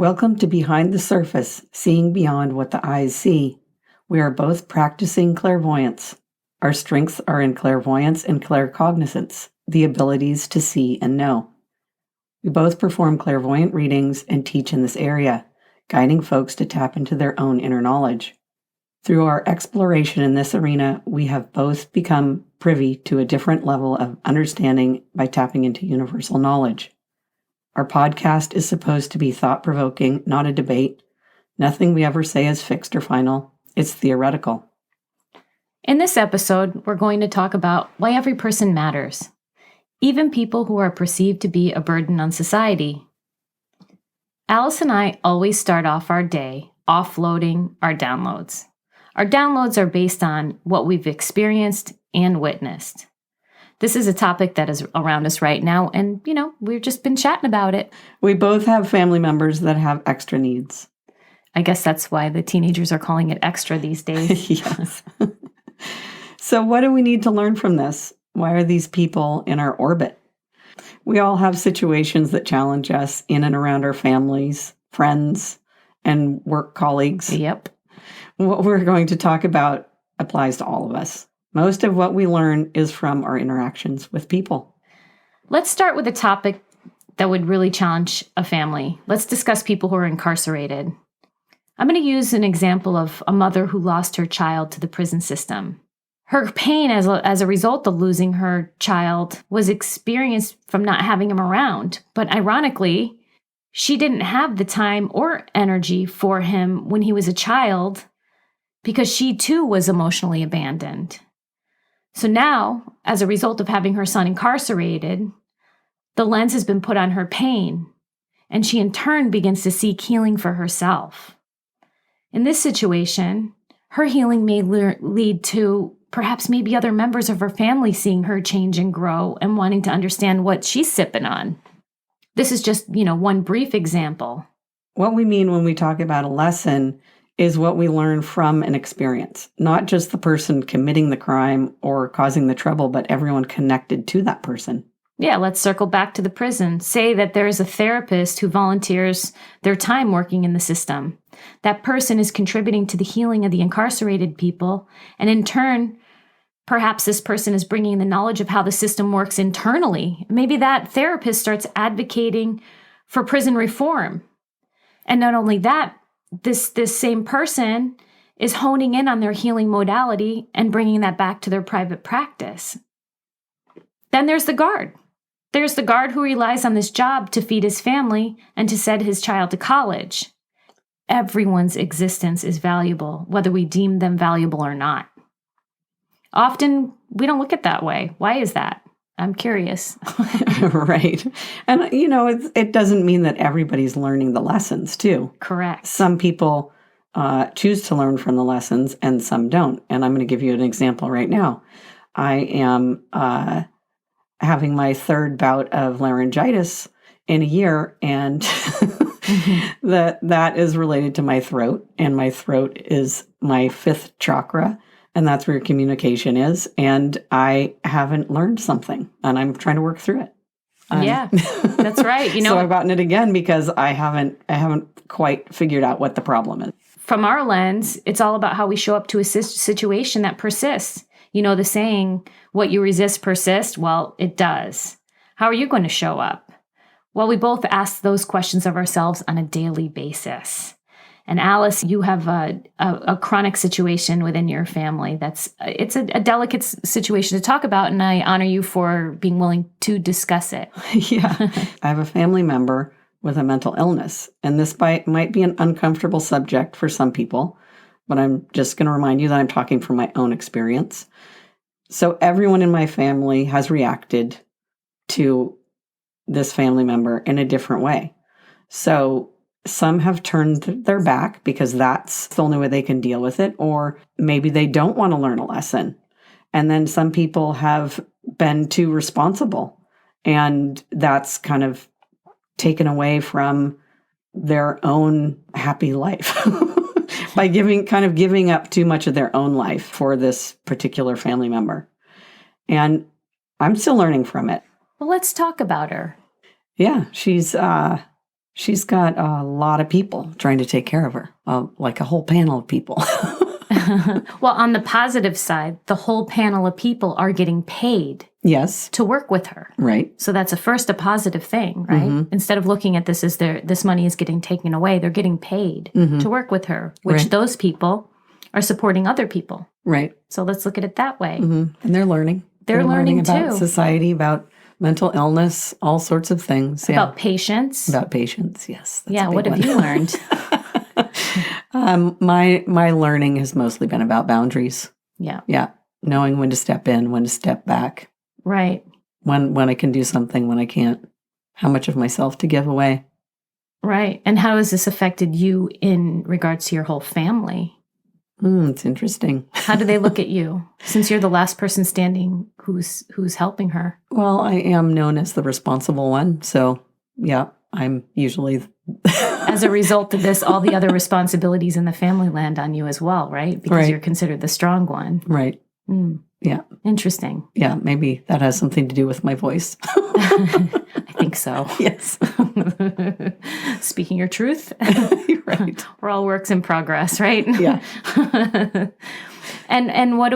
Welcome to Behind the Surface, seeing beyond what the eyes see. We are both practicing clairvoyance. Our strengths are in clairvoyance and claircognizance, the abilities to see and know. We both perform clairvoyant readings and teach in this area, guiding folks to tap into their own inner knowledge. Through our exploration in this arena, we have both become privy to a different level of understanding by tapping into universal knowledge. Our podcast is supposed to be thought-provoking, not a debate. Nothing we ever say is fixed or final. It's theoretical. In this episode, we're going to talk about why every person matters, even people who are perceived to be a burden on society. Alice and I always start off our day offloading our downloads. Our downloads are based on what we've experienced and witnessed. This is a topic that is around us right now, and, we've just been chatting about it. We both have family members that have extra needs. I guess that's why the teenagers are calling it extra these days. Yes. So what do we need to learn from this? Why are these people in our orbit? We all have situations that challenge us in and around our families, friends, and work colleagues. Yep. What we're going to talk about applies to all of us. Most of what we learn is from our interactions with people. Let's start with a topic that would really challenge a family. Let's discuss people who are incarcerated. I'm going to use an example of a mother who lost her child to the prison system. Her pain as a result of losing her child was experienced from not having him around. But ironically, she didn't have the time or energy for him when he was a child because she too was emotionally abandoned. So now, as a result of having her son incarcerated, the lens has been put on her pain, and she in turn begins to seek healing for herself. In this situation, her healing may lead to perhaps maybe other members of her family seeing her change and grow and wanting to understand what she's sipping on. This is just, one brief example. What we mean when we talk about a lesson is what we learn from an experience, not just the person committing the crime or causing the trouble, but everyone connected to that person. Yeah, let's circle back to the prison. Say that there is a therapist who volunteers their time working in the system. That person is contributing to the healing of the incarcerated people, and in turn, perhaps this person is bringing the knowledge of how the system works internally. Maybe that therapist starts advocating for prison reform. And not only that, this same person is honing in on their healing modality and bringing that back to their private practice. Then there's the guard. There's the guard who relies on this job to feed his family and to send his child to college. Everyone's existence is valuable, whether we deem them valuable or not. Often, we don't look at it that way. Why is that? I'm curious. Right. And, it doesn't mean that everybody's learning the lessons, too. Correct. Some people choose to learn from the lessons and some don't. And I'm going to give you an example right now. I am having my third bout of laryngitis in a year, and that is related to my throat. And my throat is my fifth chakra. And that's where communication is. And I haven't learned something, and I'm trying to work through it. Yeah, that's right. So I've gotten it again because I haven't quite figured out what the problem is. From our lens, it's all about how we show up to a situation that persists. The saying, what you resist persists. Well, it does. How are you going to show up? Well, we both ask those questions of ourselves on a daily basis. And Alice, you have a chronic situation within your family. It's a delicate situation to talk about, and I honor you for being willing to discuss it. Yeah. I have a family member with a mental illness, and this might be an uncomfortable subject for some people, but I'm just going to remind you that I'm talking from my own experience. So everyone in my family has reacted to this family member in a different way. So some have turned their back because that's the only way they can deal with it, or maybe they don't want to learn a lesson. And then some people have been too responsible, and that's kind of taken away from their own happy life by giving up too much of their own life for this particular family member. And I'm still learning from it. Well, let's talk about her. Yeah, she's She's got a lot of people trying to take care of her, like a whole panel of people. Well, on the positive side, the whole panel of people are getting paid Yes. to work with her. Right. So that's a positive thing, right? Instead of looking at this as this money is getting taken away, they're getting paid to work with her, which Right. those people are supporting other people. Right. So let's look at it that way. And they're learning. They're learning about too. society, about mental illness, all sorts of things. About patience. About patience, yes. That's a big What have one. you learned? My learning has mostly been about boundaries. Yeah. Yeah. Knowing when to step in, when to step back, Right. when I can do something, when I can't, how much of myself to give away. Right. And how has this affected you in regards to your whole family? It's interesting. How do they look at you since you're the last person standing who's helping her? Well, I am known as the responsible one. So, yeah, I'm usually. As a result of this, all the other responsibilities in the family land on you as well, right? Because Right. you're considered the strong one. Right. Mm. Yeah. Interesting. Yeah. Maybe that has something to do with my voice. I think so. Yes. Speaking your truth. Right. We're all works in progress, right? Yeah. And what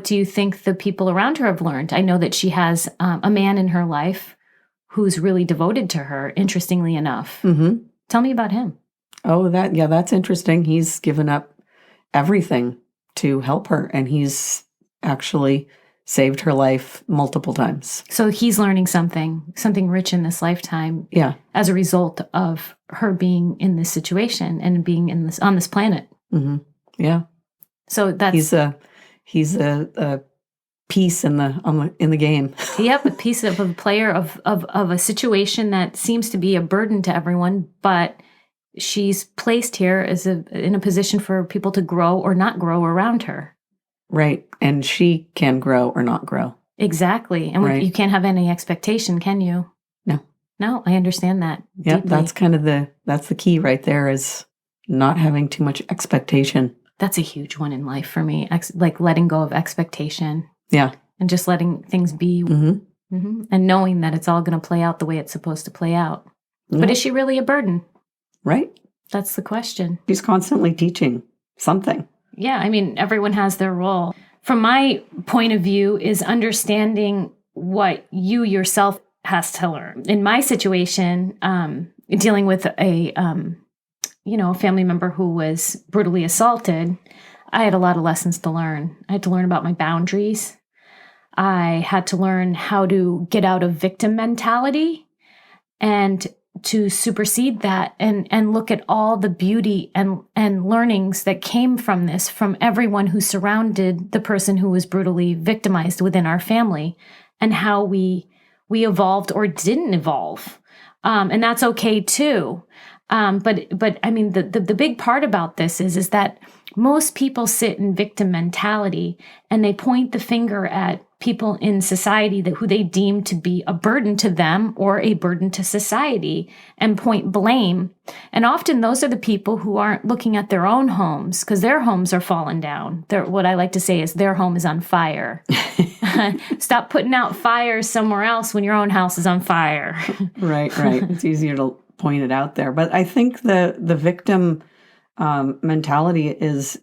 do you think the people around her have learned? I know that she has a man in her life who's really devoted to her, interestingly enough. Mm-hmm. Tell me about him. Oh, that's interesting. He's given up everything to help her, and he's actually saved her life multiple times. So he's learning something rich in this lifetime Yeah. as a result of her being in this situation and being on this planet. Mm-hmm. Yeah. So that's he's a piece in the game. yep, a piece of a player of a situation that seems to be a burden to everyone, but she's placed here in a position for people to grow or not grow around her. Right. And she can grow or not grow. Exactly. And Right. you can't have any expectation, can you? No, I understand that. Yeah, deeply. that's kind of that's the key right there, is not having too much expectation. That's a huge one in life for me. Like letting go of expectation. Yeah. And just letting things be. Mm-hmm. And knowing that it's all going to play out the way it's supposed to play out. Yeah. But is she really a burden? Right. That's the question. She's constantly teaching something. Yeah, I mean, everyone has their role. From my point of view is understanding what you yourself has to learn. In my situation, dealing with a family member who was brutally assaulted, I had a lot of lessons to learn. I had to learn about my boundaries. I had to learn how to get out of victim mentality and to supersede that and look at all the beauty and learnings that came from this, from everyone who surrounded the person who was brutally victimized within our family, and how we evolved or didn't evolve. And that's okay too. But I mean, the big part about this is that most people sit in victim mentality and they point the finger at people in society who they deem to be a burden to them or a burden to society, and point blame. And often those are the people who aren't looking at their own homes, because their homes are falling down. What I like to say is their home is on fire. Stop putting out fires somewhere else when your own house is on fire. Right. It's easier to point it out there. But I think the victim mentality is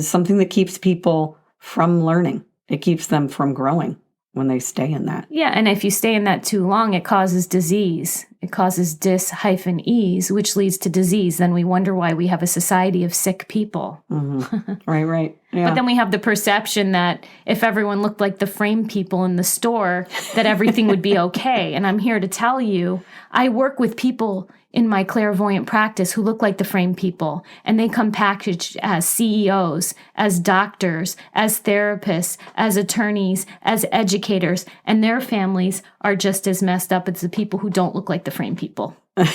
something that keeps people from learning. It keeps them from growing when they stay in that. Yeah, and if you stay in that too long, it causes disease. It causes dis-ease, which leads to disease. Then we wonder why we have a society of sick people. Mm-hmm. Right. Yeah. But then we have the perception that if everyone looked like the frame people in the store, that everything would be okay. And I'm here to tell you, I work with people in my clairvoyant practice who look like the frame people, and they come packaged as CEOs, as doctors, as therapists, as attorneys, as educators, and their families are just as messed up as the people who don't look like the frame people. But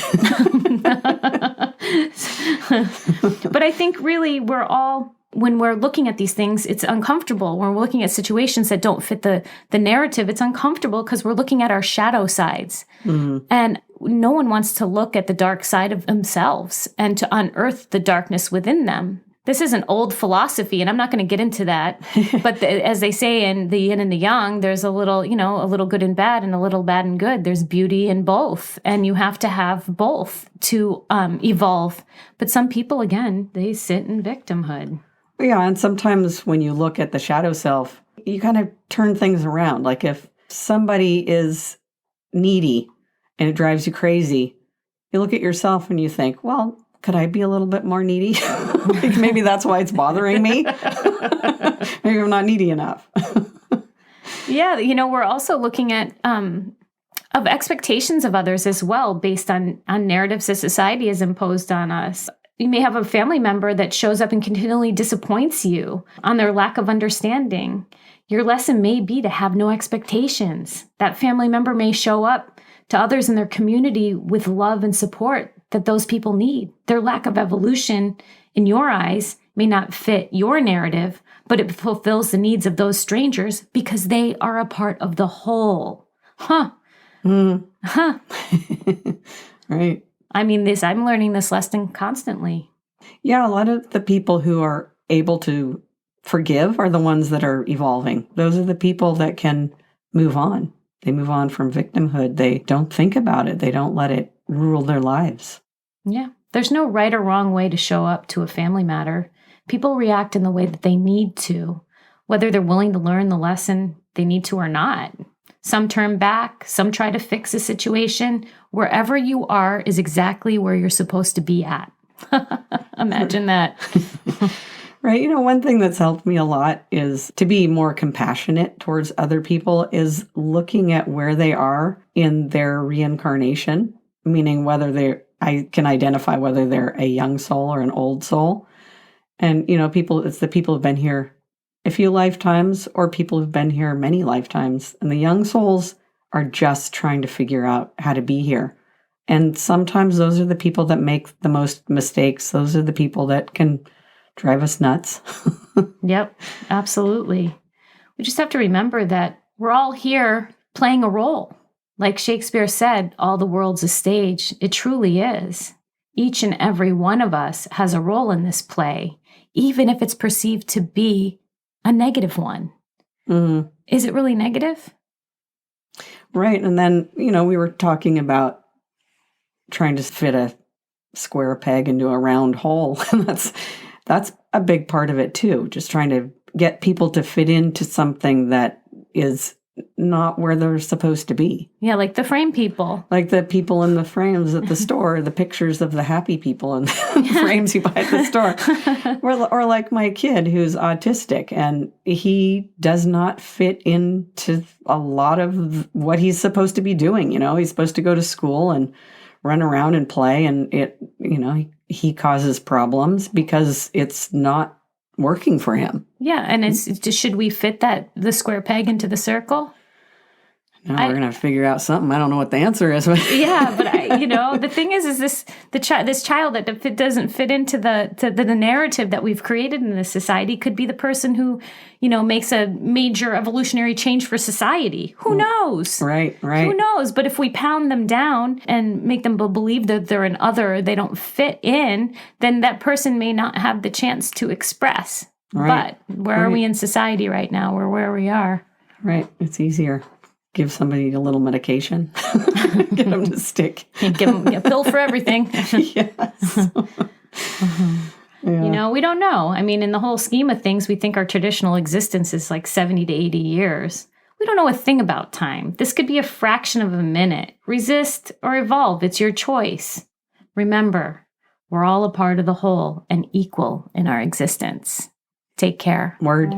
I think really when we're looking at these things, it's uncomfortable. When we're looking at situations that don't fit the narrative, it's uncomfortable because we're looking at our shadow sides. Mm-hmm. And no one wants to look at the dark side of themselves and to unearth the darkness within them. This is an old philosophy, and I'm not going to get into that. But as they say in the yin and the yang, there's a little, a little good and bad and a little bad and good. There's beauty in both, and you have to have both to evolve. But some people, again, they sit in victimhood. Yeah, and sometimes when you look at the shadow self, you kind of turn things around. Like if somebody is needy and it drives you crazy, you look at yourself and you think, well, could I be a little bit more needy? Like maybe that's why it's bothering me. Maybe I'm not needy enough. Yeah, we're also looking at of expectations of others as well, based on narratives that society has imposed on us. You may have a family member that shows up and continually disappoints you on their lack of understanding. Your lesson may be to have no expectations. That family member may show up to others in their community with love and support that those people need. Their lack of evolution in your eyes may not fit your narrative, but it fulfills the needs of those strangers because they are a part of the whole. Huh. Huh. Right. I'm learning this lesson constantly. Yeah, a lot of the people who are able to forgive are the ones that are evolving. Those are the people that can move on. They move on from victimhood. They don't think about it. They don't let it rule their lives. Yeah. There's no right or wrong way to show up to a family matter. People react in the way that they need to, whether they're willing to learn the lesson they need to or not. Some turn back, some try to fix a situation. Wherever you are is exactly where you're supposed to be at. Imagine that. Right. One thing that's helped me a lot is to be more compassionate towards other people is looking at where they are in their reincarnation, meaning I can identify whether they're a young soul or an old soul. And, it's the people who've been here a few lifetimes or people who've been here many lifetimes. And the young souls are just trying to figure out how to be here. And sometimes those are the people that make the most mistakes. Those are the people that can drive us nuts. Yep, absolutely. We just have to remember that we're all here playing a role. Like Shakespeare said, all the world's a stage. It truly is. Each and every one of us has a role in this play, even if it's perceived to be a negative one. Mm-hmm. Is it really negative? Right. And then, we were talking about trying to fit a square peg into a round hole. And that's a big part of it too. Just trying to get people to fit into something that is not where they're supposed to be. Yeah, like the frame people. Like the people in the frames at the store, the pictures of the happy people in the frames you buy at the store. Or like my kid who's autistic and he does not fit into a lot of what he's supposed to be doing. He's supposed to go to school and run around and play, and he causes problems because it's not working for him. Yeah, and it's just, should we fit the square peg into the circle? Now we're gonna figure out something. I don't know what the answer is. But yeah, but the thing is this child that doesn't fit into the narrative that we've created in this society could be the person who, makes a major evolutionary change for society. Who knows? Right. Who knows? But if we pound them down and make them believe that they're an other, they don't fit in, then that person may not have the chance to express. Right. But where are we in society right now? We're where we are. Right. It's easier. Give somebody a little medication. Get them to stick. Give them a pill for everything. Yes. Yeah. We don't know. In the whole scheme of things, we think our traditional existence is like 70 to 80 years. We don't know a thing about time. This could be a fraction of a minute. Resist or evolve. It's your choice. Remember, we're all a part of the whole and equal in our existence. Take care. Word.